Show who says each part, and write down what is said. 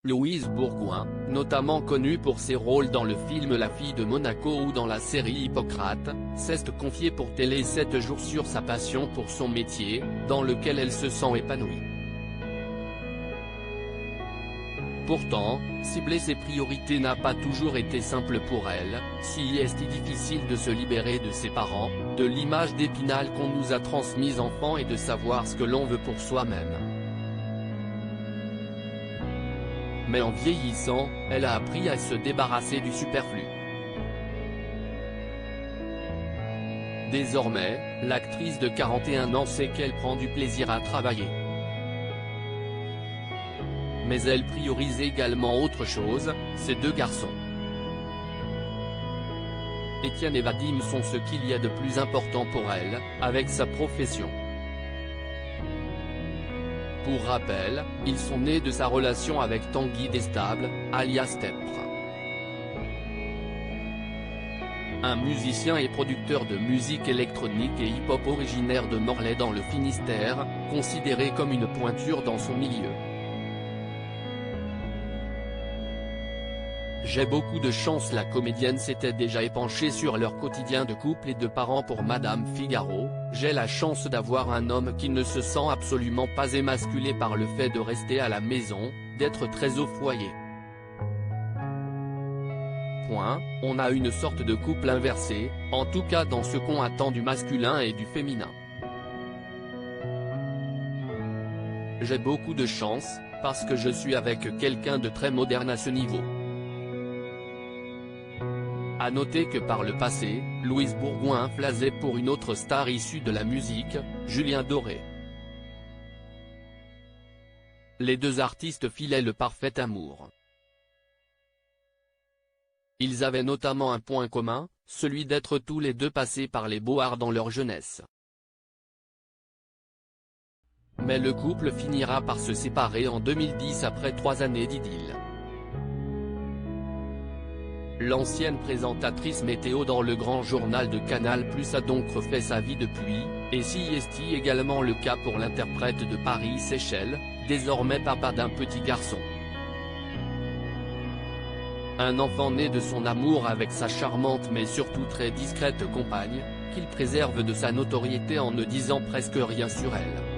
Speaker 1: Louise Bourgoin, notamment connue pour ses rôles dans le film La fille de Monaco ou dans la série Hippocrate, s'est confiée pour Télé 7 jours sur sa passion pour son métier, dans lequel elle se sent épanouie. Pourtant, cibler ses priorités n'a pas toujours été simple pour elle, si est difficile de se libérer de ses parents, de l'image d'Épinal qu'on nous a transmise enfant et de savoir ce que l'on veut pour soi-même. Mais en vieillissant, elle a appris à se débarrasser du superflu. Désormais, l'actrice de 41 ans sait qu'elle prend du plaisir à travailler. Mais elle priorise également autre chose, ses 2 garçons. Étienne et Vadim sont ce qu'il y a de plus important pour elle, avec sa profession. Pour rappel, ils sont nés de sa relation avec Tanguy Destable, alias Tepre. Un musicien et producteur de musique électronique et hip-hop originaire de Morlaix dans le Finistère, considéré comme une pointure dans son milieu. J'ai beaucoup de chance. La comédienne s'était déjà épanchée sur leur quotidien de couple et de parents pour Madame Figaro. J'ai la chance d'avoir un homme qui ne se sent absolument pas émasculé par le fait de rester à la maison, d'être très au foyer. On a une sorte de couple inversé, en tout cas dans ce qu'on attend du masculin et du féminin. J'ai beaucoup de chance, parce que je suis avec quelqu'un de très moderne à ce niveau. À noter que par le passé, Louise Bourgoin flasait pour une autre star issue de la musique, Julien Doré. Les 2 artistes filaient le parfait amour. Ils avaient notamment un point commun, celui d'être tous les 2 passés par les Beaux-Arts dans leur jeunesse. Mais le couple finira par se séparer en 2010 après 3 années d'idylle. L'ancienne présentatrice météo dans le grand journal de Canal+ a donc refait sa vie depuis, et si est également le cas pour l'interprète de Paris-Séchelles, désormais papa d'un petit garçon. Un enfant né de son amour avec sa charmante mais surtout très discrète compagne, qu'il préserve de sa notoriété en ne disant presque rien sur elle.